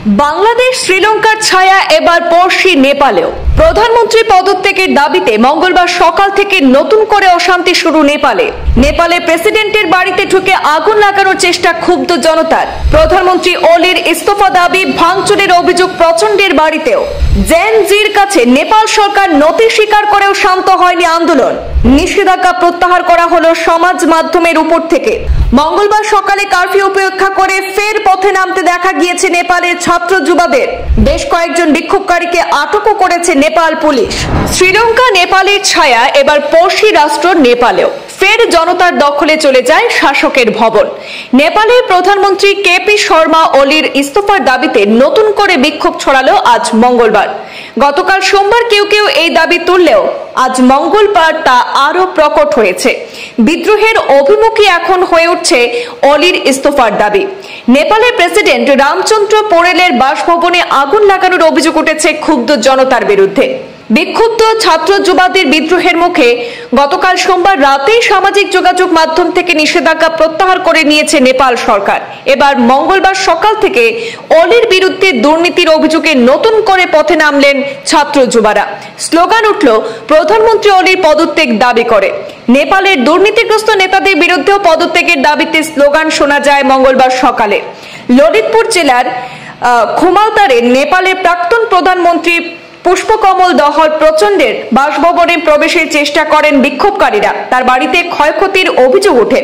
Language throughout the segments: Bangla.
বাংলাদেশ শ্রীলঙ্কার ছায়া এবার পড়শি নেপালেও। প্রধানমন্ত্রী পদত্যাগের দাবিতে মঙ্গলবার সকাল থেকে নতুন করে অশান্তি শুরু নেপালে। নেপালে প্রেসিডেন্টের বাড়িতে ঢুকে আগুন লাগানোর চেষ্টা ক্ষুব্ধ জনতার। প্রধানমন্ত্রী ওলির ইস্তফা দাবি, ভাঙচুরের অভিযোগ প্রচণ্ডের বাড়িতেও। জেন জির কাছে নেপাল সরকার নথি স্বীকার করেও শান্ত হয়নি আন্দোলন। নিষেধাজ্ঞা প্রত্যাহার করা হলো সমাজ মাধ্যমের উপর থেকে। মঙ্গলবার সকালে কারফিউ উপেক্ষা করে ফের পথে নামতে দেখা গিয়েছে নেপালের ছাত্র যুবাদের। বেশ কয়েকজন বিক্ষোভকারীকে আটকও করেছে নেপাল পুলিশ। শ্রীলঙ্কা নেপালের ছায়া এবার পড়শি রাষ্ট্র নেপালেও। ফের জনতার দখলে চলে যায় শাসকের ভবন। নেপালের প্রধানমন্ত্রী কেপি শর্মা ওলির ইস্তফার দাবিতে নতুন করে বিক্ষোভ ছড়ালো আজ মঙ্গলবার। গতকাল সোমবার কেউ কেউ এই দাবি তুললেও আজ মঙ্গলবার তা আরো প্রকট হয়েছে। বিদ্রোহের অভিমুখী এখন হয়ে উঠছে ওলির ইস্তফার দাবি। নেপালের প্রেসিডেন্ট রামচন্দ্র পোরেলের বাসভবনে আগুন লাগানোর অভিযোগ উঠেছে ক্ষুব্ধ জনতার বিরুদ্ধে। বিক্ষুব্ধ ছাত্র যুবাদের বিদ্রোহের মুখে গতকাল সোমবার রাতেই সামাজিক যোগাযোগ মাধ্যম থেকে নিষেধাজ্ঞা প্রত্যাহার করে নিয়েছে নেপাল সরকার। এবার মঙ্গলবার সকাল থেকে ওলির বিরুদ্ধে দুর্নীতির অভিযোগে নতুন করে পথে নামলেন ছাত্র যুবারা। স্লোগান উঠল, প্রধানমন্ত্রী ওলির পদত্যাগ দাবি করে। নেপালের দুর্নীতিগ্রস্ত নেতাদের বিরুদ্ধেও পদত্যাগের দাবিতে স্লোগান শোনা যায় মঙ্গলবার সকালে। ললিতপুর জেলার খুমালতারে নেপালের প্রাক্তন প্রধানমন্ত্রী পুষ্পকমল দহল প্রচণ্ডের বাসভবনে প্রবেশের চেষ্টা করেন বিক্ষোভকারীরা। তার বাড়িতে ক্ষয়ক্ষতির অভিযোগ ওঠে।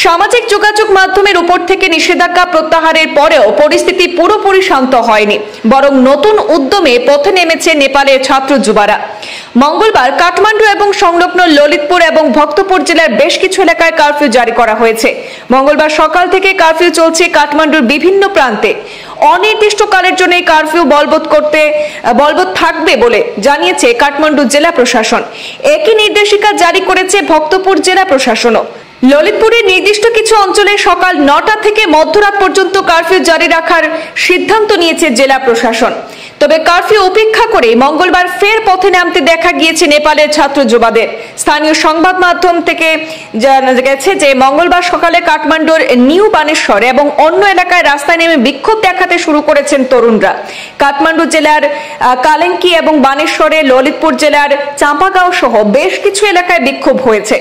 সামাজিক যোগাযোগ মাধ্যমের উপর থেকে নিষেধাজ্ঞা প্রত্যাহারের পরেও পরিস্থিতি পুরোপুরি শান্ত হয়নি, বরং নতুন উদ্যমে পথে নেমেছে নেপালের ছাত্র যুবারা। মঙ্গলবার কাঠমান্ডু এবং সংলগ্ন ললিতপুর এবং ভক্তপুর জেলার বেশ কিছু এলাকায় কারফিউ জারি করা হয়েছে। মঙ্গলবার সকাল থেকে কারফিউ চলছে কাঠমান্ডুর বিভিন্ন প্রান্তে। অনির্দিষ্টকালের জন্য এই কারফিউ বলবৎ থাকবে বলে জানিয়েছে কাঠমান্ডু জেলা প্রশাসন। একই নির্দেশিকা জারি করেছে ভক্তপুর জেলা প্রশাসনও। ললিতপুরের নির্দিষ্ট কিছু অঞ্চলে সকাল 9টা থেকে মধ্যরাত পর্যন্ত কারফিউ জারি রাখার সিদ্ধান্ত নিয়েছে জেলা প্রশাসন। তবে কারফিউ উপেক্ষা করে মঙ্গলবার ফের পথে নামতে দেখা গিয়েছে নেপালের ছাত্র যুবাদের। স্থানীয় সংবাদ মাধ্যম থেকে জানা গেছে যে মঙ্গলবার সকালে কাঠমান্ডুর নিউ বানেশ্বর এবং অন্য এলাকায় রাস্তায় নেমে বিক্ষোভ দেখাতে শুরু করেছেন তরুণরা। কাঠমান্ডু জেলার কালেঙ্কি এবং বানেশ্বরে, ললিতপুর জেলার চাম্পাগাঁও সহ বেশ কিছু এলাকায় বিক্ষোভ হয়েছে।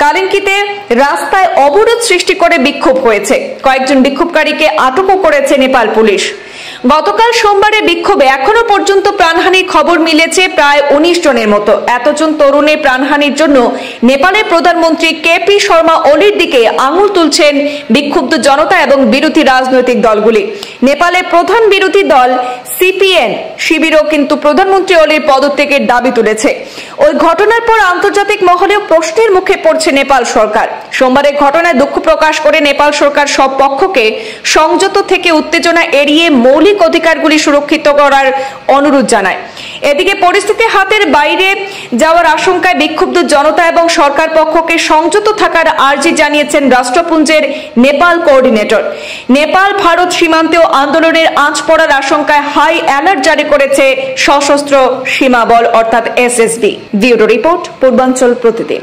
কালেঙ্কিতে রাস্তায় অবরোধ সৃষ্টি করে বিক্ষোভ হয়েছে। কয়েকজন বিক্ষোভকারীকে আটকও করেছে নেপাল পুলিশ। গতকাল সোমবারের বিক্ষোভে এখনো পর্যন্ত প্রাণহানির খবর মিলেছে প্রায় 19 জনের মতো। এতজন তরুণের প্রাণহানির জন্য নেপালের প্রধানমন্ত্রী কেপি শর্মা ওলির দিকে আঙুল তুলছেন বিক্ষুব্ধ জনতা এবং বিরোধী রাজনৈতিক দলগুলি। নেপালের প্রধান বিরোধী দল সিপিএন শিবিরও কিন্তু প্রধানমন্ত্রী ওলির পদত্যাগের দাবি তুলেছে। ওই ঘটনার পর আন্তর্জাতিক মহলেও প্রশ্নের মুখে পড়ছে নেপাল সরকার। সোমবারের ঘটনায় দুঃখ প্রকাশ করে নেপাল সরকার সব পক্ষকে সংযত থেকে উত্তেজনা এড়িয়ে মৌলিক অধিকারগুলি সুরক্ষিত করার অনুরোধ জানায়। এদিকে পরিস্থিতি হাতের বাইরে যাওয়ার আশঙ্কায় বিক্ষুব্ধ জনতা এবং সরকার পক্ষকে সংযত থাকার আর্জি জানিয়েছেন রাষ্ট্রপুঞ্জের নেপাল কোঅর্ডিনেটর। নেপাল ভারত সীমান্তেও আন্দোলনের আঁচ পড়ার আশঙ্কায় হাই অ্যালার্ট জারি করেছে সশস্ত্র সীমা বল অর্থাৎ এসএসবি। ব্যুরো রিপোর্ট, পূর্বাঞ্চল প্রতিদিন।